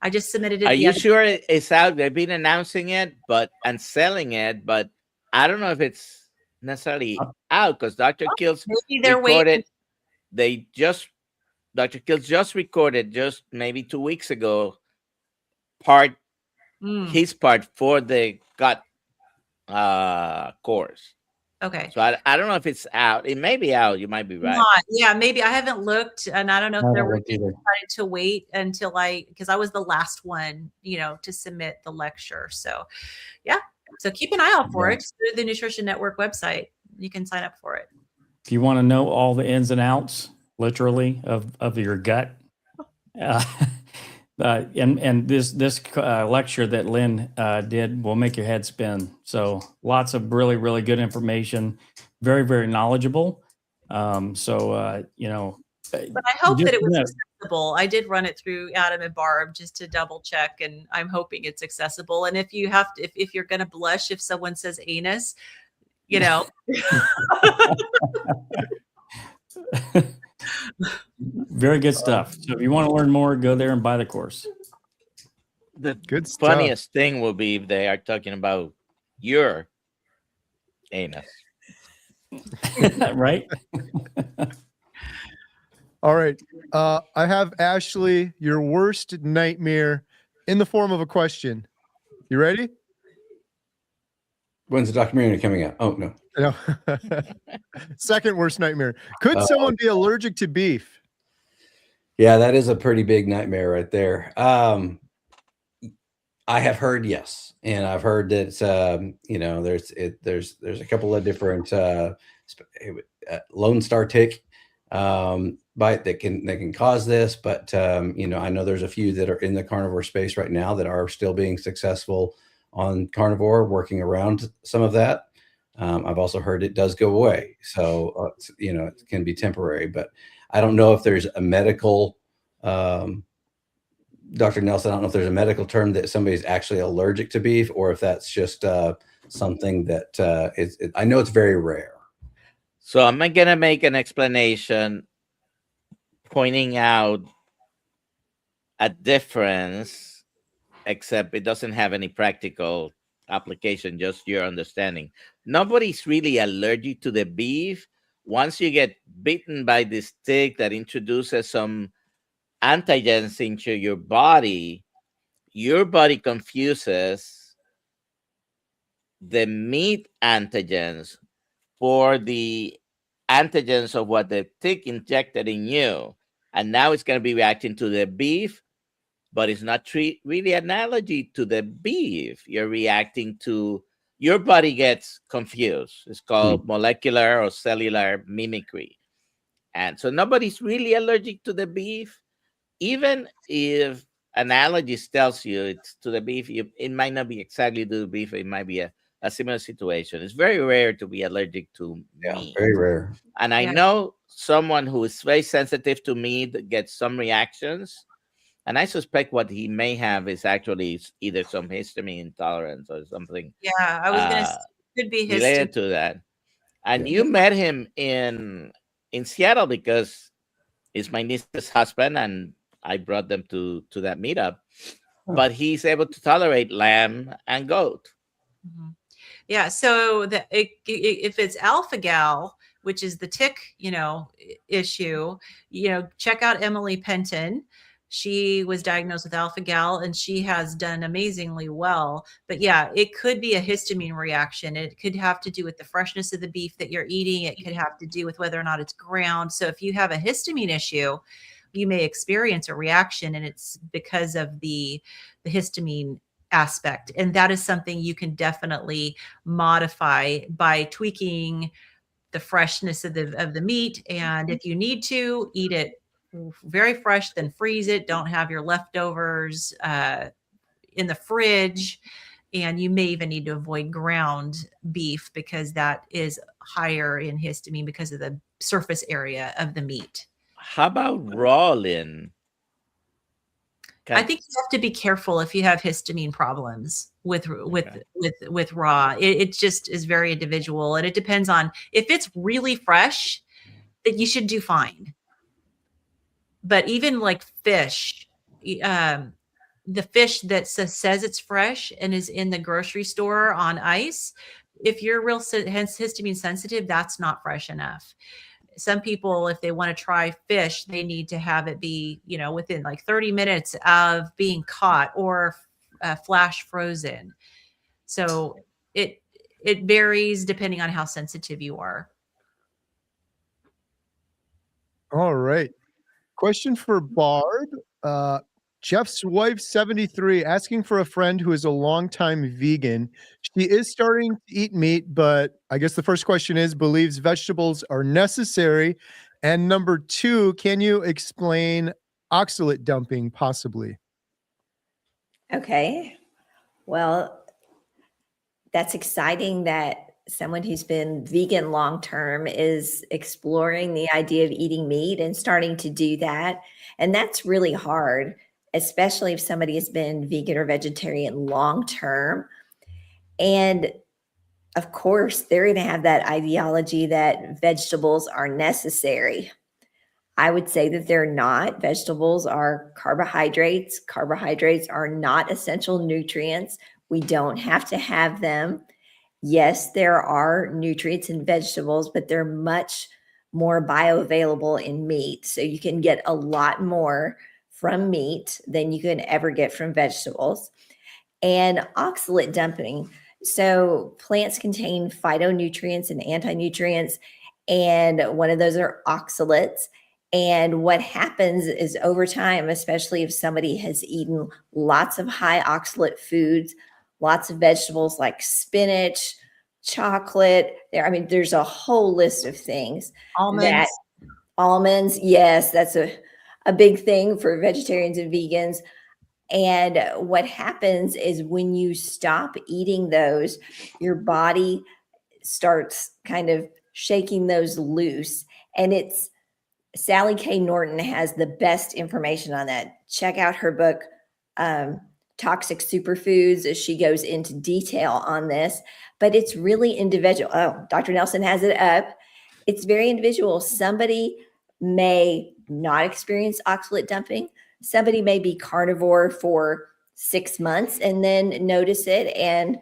I just submitted it. Are you sure it's out? They've been announcing it and selling it, but I don't know if it's necessarily out because Dr. Kills recorded. Dr. Kills just recorded just maybe 2 weeks ago his part for the gut course. Okay. So I don't know if it's out. It may be out. You might be right. Yeah, maybe. I haven't looked, and I don't know if there were decided to wait until because I was the last one, to submit the lecture. So, yeah. So keep an eye out for it. Just go to the Nutrition Network website. You can sign up for it. If you want to know all the ins and outs, literally, of your gut, and this lecture that Lynn did will make your head spin. So lots of really, really good information, very, very knowledgeable. But I hope that it was accessible. I did run it through Adam and Barb just to double check, and I'm hoping it's accessible. And if you have to, if you're going to blush if someone says anus, Very good stuff. So if you want to learn more, go there and buy the course. The funniest thing will be if they are talking about your anus. Right? All right. I have, Ashley, your worst nightmare in the form of a question. You ready? When's the documentary coming out? Oh, no. No. Second worst nightmare. Could someone be allergic to beef? Yeah, that is a pretty big nightmare right there. I have heard yes, and I've heard that there's a couple of different Lone Star tick bite that can cause this, but I know there's a few that are in the carnivore space right now that are still being successful on carnivore, working around some of that. I've also heard it does go away, so it can be temporary, but I don't know if there's a medical Dr. Nelson, I don't know if there's a medical term that somebody's actually allergic to beef, or if that's just something that I know it's very rare. So I'm going to make an explanation pointing out a difference, except it doesn't have any practical application, just your understanding. Nobody's really allergic to the beef. Once you get bitten by this tick that introduces some antigens into your body confuses the meat antigens for the antigens of what the tick injected in you. And now it's going to be reacting to the beef, but it's not really an allergy to the beef. You're reacting to, your body gets confused. It's called molecular or cellular mimicry. And so nobody's really allergic to the beef. Even if an allergist tells you it's to the beef, it might not be exactly to the beef. It might be a similar situation. It's very rare to be allergic to meat. Very rare. And I know someone who is very sensitive to meat gets some reactions. And I suspect what he may have is actually either some histamine intolerance or something. Yeah, I was going to say, could be related histamine. to that. And you met him in Seattle because he's my niece's husband, and I brought them to that meetup. But he's able to tolerate lamb and goat. Mm-hmm. Yeah, so if it's alpha-gal, which is the tick, issue, check out Emily Penton. She was diagnosed with alpha-gal and she has done amazingly well. But yeah, it could be a histamine reaction. It could have to do with the freshness of the beef that you're eating. It could have to do with whether or not it's ground. So if you have a histamine issue, you may experience a reaction, and it's because of the histamine aspect. And that is something you can definitely modify by tweaking the freshness of the meat. And if you need to eat it very fresh, then freeze it. Don't have your leftovers in the fridge. And you may even need to avoid ground beef because that is higher in histamine because of the surface area of the meat. How about raw, Lynn? I think you have to be careful if you have histamine problems with raw. It just is very individual, and it depends on if it's really fresh, that you should do fine. But even like fish, the fish that says it's fresh and is in the grocery store on ice, if you're real histamine sensitive, that's not fresh enough. Some people, if they want to try fish, they need to have it be, within like 30 minutes of being caught or flash frozen. So it varies depending on how sensitive you are. All right. Question for Barb. Jeff's wife, 73, asking for a friend who is a longtime vegan. She is starting to eat meat, but I guess the first question is, believes vegetables are necessary. And number 2, can you explain oxalate dumping possibly? Okay. Well, that's exciting that someone who's been vegan long-term is exploring the idea of eating meat and starting to do that. And that's really hard, especially if somebody has been vegan or vegetarian long-term. And of course, they're going to have that ideology that vegetables are necessary. I would say that they're not. Vegetables are carbohydrates. Carbohydrates are not essential nutrients. We don't have to have them. Yes, there are nutrients in vegetables, but they're much more bioavailable in meat. So you can get a lot more from meat than you can ever get from vegetables. And oxalate dumping. So plants contain phytonutrients and anti-nutrients, and one of those are oxalates. And what happens is over time, especially if somebody has eaten lots of high oxalate foods, lots of vegetables like spinach, chocolate, there's a whole list of things. Almonds, yes, that's a big thing for vegetarians and vegans. And what happens is when you stop eating those, your body starts kind of shaking those loose. And it's Sally K. Norton has the best information on that. Check out her book, Toxic Superfoods, as she goes into detail on this. But it's really individual. Oh, Dr. Nelson has it up. It's very individual. Somebody may not experience oxalate dumping. Somebody may be carnivore for 6 months and then notice it. And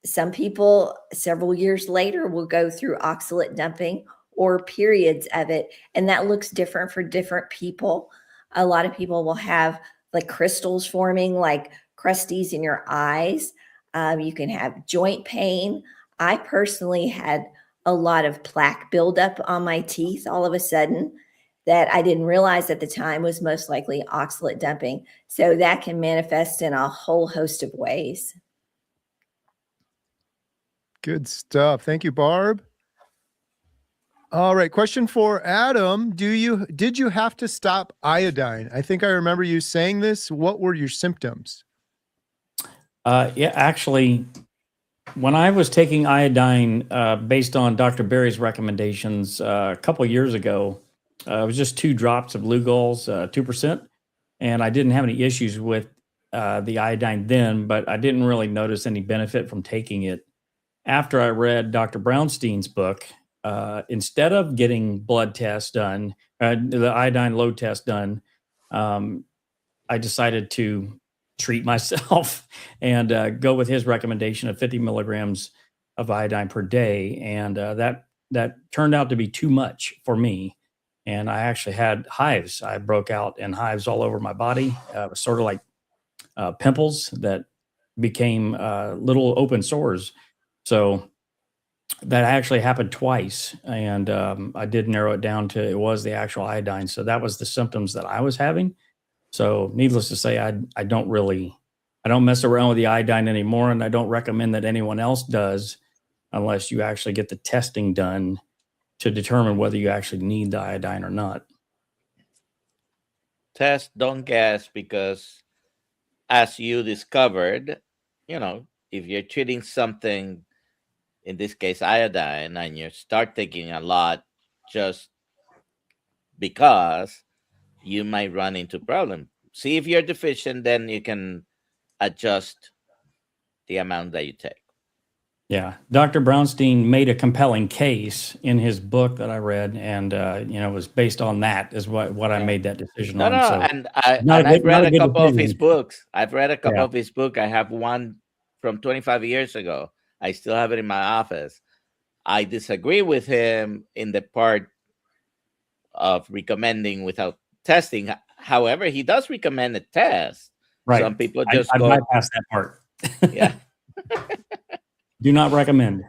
some people several years later will go through oxalate dumping or periods of it. And that looks different for different people. A lot of people will have like crystals forming, like crusties in your eyes. You can have joint pain. I personally had a lot of plaque buildup on my teeth all of a sudden that I didn't realize at the time was most likely oxalate dumping. So that can manifest in a whole host of ways. Good stuff. Thank you, Barb. All right. Question for Adam. Did you have to stop iodine? I think I remember you saying this. What were your symptoms? Yeah, actually, when I was taking iodine based on Dr. Berry's recommendations a couple of years ago, it was just 2 drops of Lugol's, 2%. And I didn't have any issues with the iodine then, but I didn't really notice any benefit from taking it. After I read Dr. Brownstein's book, instead of getting blood tests done, the iodine load test done, I decided to treat myself and go with his recommendation of 50 milligrams of iodine per day. And that turned out to be too much for me. And I actually had hives. I broke out in hives all over my body. It was sort of like pimples that became little open sores. So that actually happened twice. And I did narrow it down to it was the actual iodine. So that was the symptoms that I was having. So needless to say, I don't mess around with the iodine anymore. And I don't recommend that anyone else does unless you actually get the testing done to determine whether you actually need the iodine or not. Test, don't guess, because as you discovered, if you're treating something, in this case iodine, and you start taking a lot just because, you might run into problem. See if you're deficient, then you can adjust the amount that you take. Yeah, Dr. Brownstein made a compelling case in his book that I read, and it was based on that is what I made that decision on. So And I've read a couple of his books. I've read a couple of his book. I have one from 25 years ago. I still have it in my office. I disagree with him in the part of recommending without testing. However, he does recommend a test. Right. Some people I just bypass that part. Yeah. Do not recommend.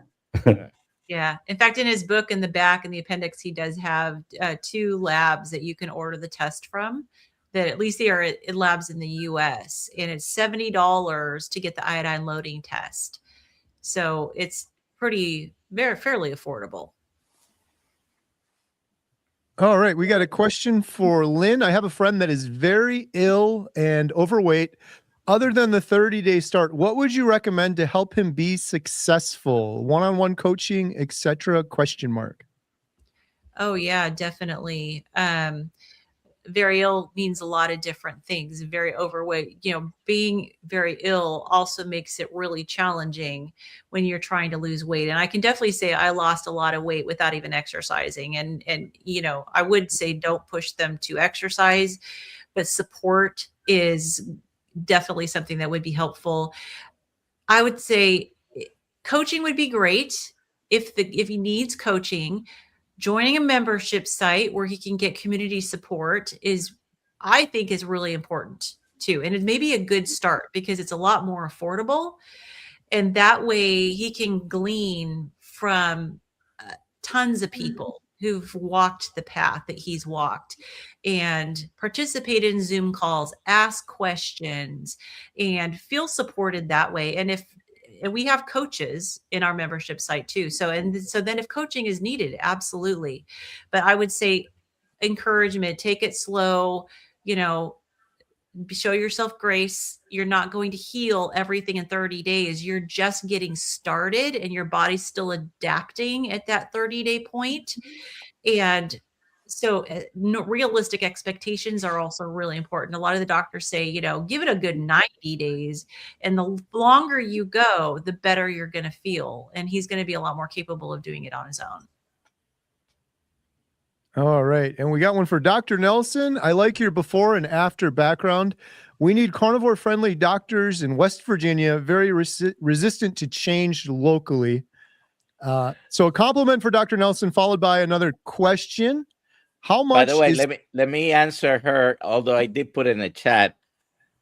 Yeah. In fact, in his book, in the back, in the appendix, he does have 2 labs that you can order the test from, that at least they are at labs in the US. And it's $70 to get the iodine loading test. So it's fairly affordable. All right. We got a question for Lynn. I have a friend that is very ill and overweight. Other than the 30-day start, what would you recommend to help him be successful? One-on-one coaching, etc.? ? Oh yeah, definitely. Very ill means a lot of different things. Very overweight, being very ill also makes it really challenging when you're trying to lose weight. And I can definitely say I lost a lot of weight without even exercising. And I would say don't push them to exercise, but support is definitely something that would be helpful. I would say coaching would be great if he needs coaching. Joining a membership site where he can get community support I think is really important too. And it may be a good start because it's a lot more affordable. And that way he can glean from tons of people who've walked the path that he's walked and participate in Zoom calls, ask questions, and feel supported that way. And we have coaches in our membership site too. So then if coaching is needed, absolutely. But I would say encouragement, take it slow, show yourself grace. You're not going to heal everything in 30 days. You're just getting started and your body's still adapting at that 30-day point. And so realistic expectations are also really important. A lot of the doctors say, give it a good 90 days. And the longer you go, the better you're going to feel. And he's going to be a lot more capable of doing it on his own. All right. And we got one for Dr. Nelson. I like your before and after background. We need carnivore-friendly doctors in West Virginia, very resistant to change locally. So a compliment for Dr. Nelson, followed by another question. How much? By the way, let me answer her. Although I did put in the chat,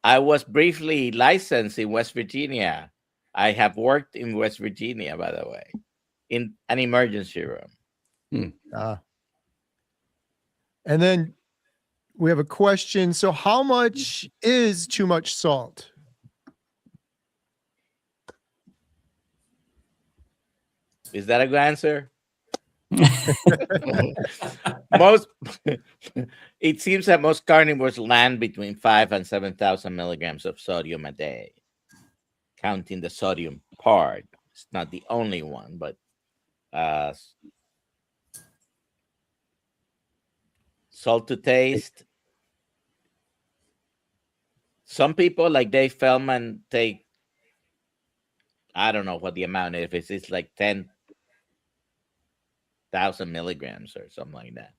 I was briefly licensed in West Virginia. I have worked in West Virginia, by the way, in an emergency room. And then we have a question. So how much is too much salt? Is that a good answer? Most it seems that most carnivores land between 5 and 7,000 milligrams of sodium a day, counting the sodium part. It's not the only one, but salt to taste. Some people like Dave Feldman take, I don't know what the amount is. It's like 10,000 milligrams or something like that.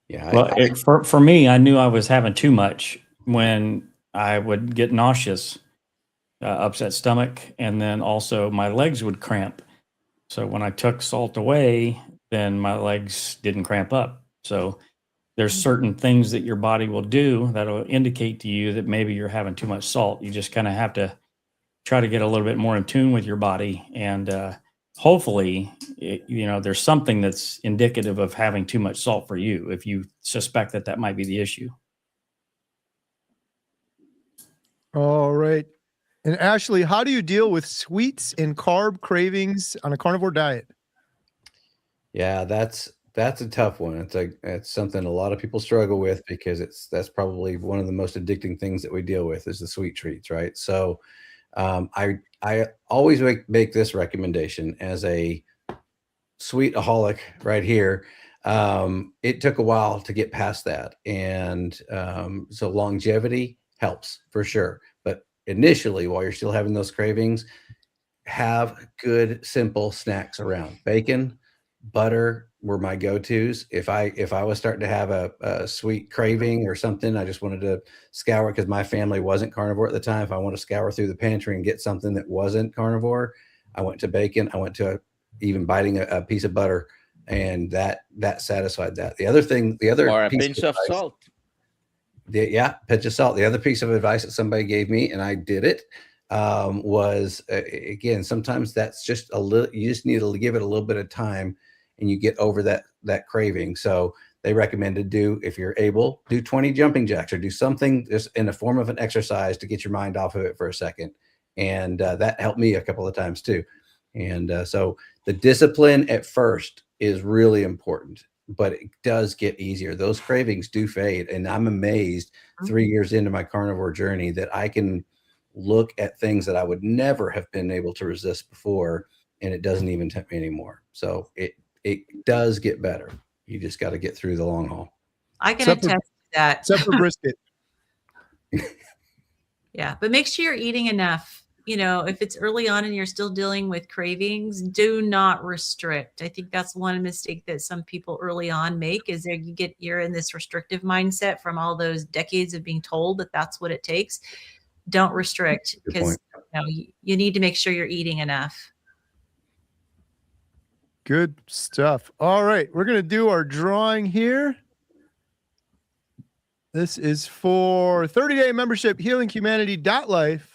Yeah. Well, for me, I knew I was having too much when I would get nauseous, upset stomach, and then also my legs would cramp. So when I took salt away, then my legs didn't cramp up. So there's certain things that your body will do that'll indicate to you that maybe you're having too much salt. You just kind of have to try to get a little bit more in tune with your body, and hopefully, there's something that's indicative of having too much salt for you if you suspect that might be the issue. All right. And Ashley, how do you deal with sweets and carb cravings on a carnivore diet? Yeah, that's a tough one. It's something a lot of people struggle with because that's probably one of the most addicting things that we deal with is the sweet treats, right? So I always make this recommendation as a sweetaholic right here. It took a while to get past that, and so longevity helps for sure. But initially, while you're still having those cravings, have good simple snacks around. Bacon, butter were my go-tos. If I was starting to have a sweet craving or something, I just wanted to scour, because my family wasn't carnivore at the time. If I want to scour through the pantry and get something that wasn't carnivore, I went to bacon. I went to even biting a piece of butter, and that satisfied that. The other Or a piece pinch of advice, salt. pinch of salt. The other piece of advice that somebody gave me, and I did it, was again, sometimes that's just a little, you just need to give it a little bit of time and you get over that craving. So they recommended if you're able, do 20 jumping jacks or do something just in the form of an exercise to get your mind off of it for a second. And that helped me a couple of times too. And so the discipline at first is really important, but it does get easier. Those cravings do fade. And I'm amazed 3 years into my carnivore journey that I can look at things that I would never have been able to resist before, and it doesn't even tempt me anymore. So it does get better. You just got to get through the long haul. I can attest to that. Except for brisket. Yeah, but make sure you're eating enough. If it's early on and you're still dealing with cravings, do not restrict. I think that's one mistake that some people early on make, is you're in this restrictive mindset from all those decades of being told that that's what it takes. Don't restrict, because you need to make sure you're eating enough. Good stuff. All right. We're going to do our drawing here. This is for 30-day membership, healinghumanity.life.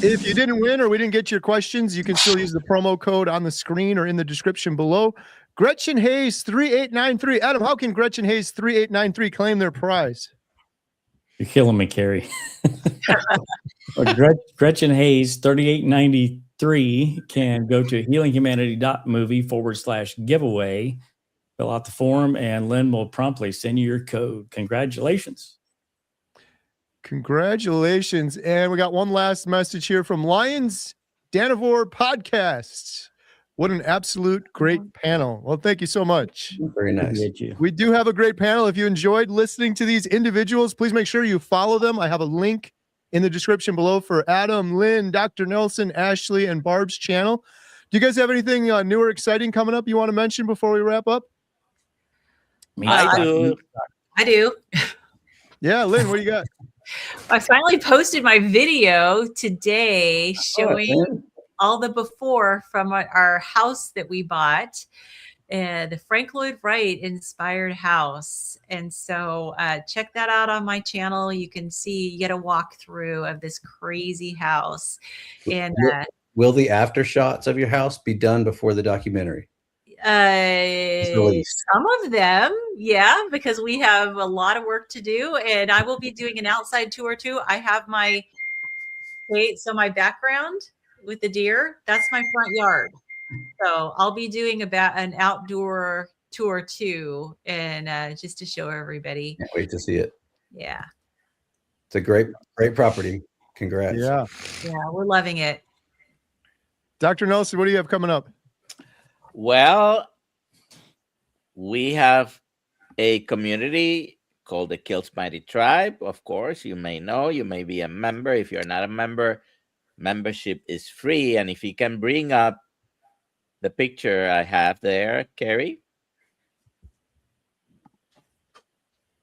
If you didn't win or we didn't get your questions, you can still use the promo code on the screen or in the description below. Gretchen Hayes 3893. Adam, how can Gretchen Hayes 3893 claim their prize? You're killing me, Carrie. Gretchen Hayes 3893 can go to healinghumanity.movie/giveaway, fill out the form, and Lynn will promptly send you your code. Congratulations. Congratulations. And we got one last message here from Lions Carnivore Podcasts. What an absolute great panel. Well, thank you so much. Very nice. We do have a great panel. If you enjoyed listening to these individuals, please make sure you follow them. I have a link in the description below for Adam, Lynn, Dr. Nelson, Ashley, and Barb's channel. Do you guys have anything new or exciting coming up you want to mention before we wrap up? I do. Yeah, Lynn, what do you got? I finally posted my video today showing all the before from our house that we bought. and Frank Lloyd Wright inspired house. And so check that out on my channel. You can see, you get a walkthrough of this crazy house. And will the after shots of your house be done before the documentary? Some of them, yeah, because we have a lot of work to do, and I will be doing an outside tour too. I have my background with the deer, that's my front yard. So I'll be doing about an outdoor tour too, and just to show everybody. Can't wait to see it. Yeah. It's a great property. Congrats. Yeah. Yeah, we're loving it. Dr. Nelson, what do you have coming up? Well, we have a community called the Kills Mighty Tribe. Of course, you may know, you may be a member. If you're not a member, membership is free. And if you can bring up the picture I have there, Carrie.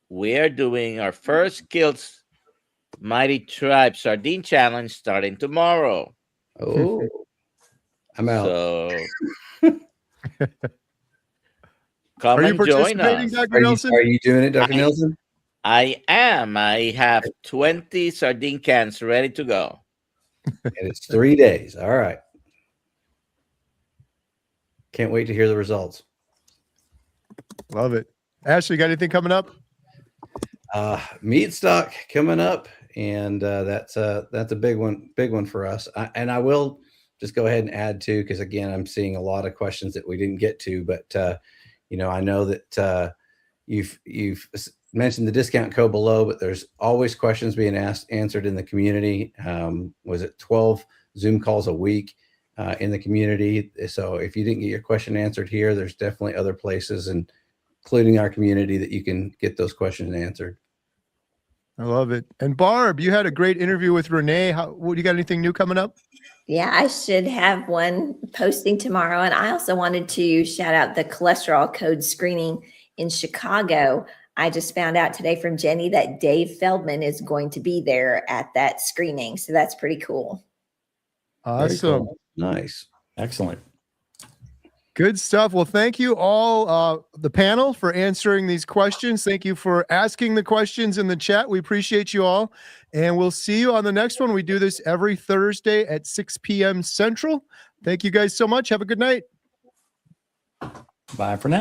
We are doing our first Kills Mighty Tribe Sardine Challenge starting tomorrow. Oh, I'm out. So come Are you and join participating, us. Dr. Nelson? Are you doing it, Dr. Nelson? I am. I have 20 sardine cans ready to go. And it's 3 days. All right. Can't wait to hear the results. Love it. Ashley, got anything coming up? Meat stock coming up, and that's a big one for us. And I will just go ahead and add too, because again, I'm seeing a lot of questions that we didn't get to, but I know that you've mentioned the discount code below, but there's always questions being answered in the community. Was it 12 Zoom calls a week in the community? So if you didn't get your question answered here, there's definitely other places, and including our community, that you can get those questions answered. I love it. And Barb, you had a great interview with Renee. What, you got anything new coming up? Yeah, I should have one posting tomorrow. And I also wanted to shout out the cholesterol code screening in Chicago. I just found out today from Jenny that Dave Feldman is going to be there at that screening. So that's pretty cool. Awesome. Cool. Nice. Excellent. Good stuff. Well, thank you all, the panel, for answering these questions. Thank you for asking the questions in the chat. We appreciate you all. And we'll see you on the next one. We do this every Thursday at 6 p.m. Central. Thank you guys so much. Have a good night. Bye for now.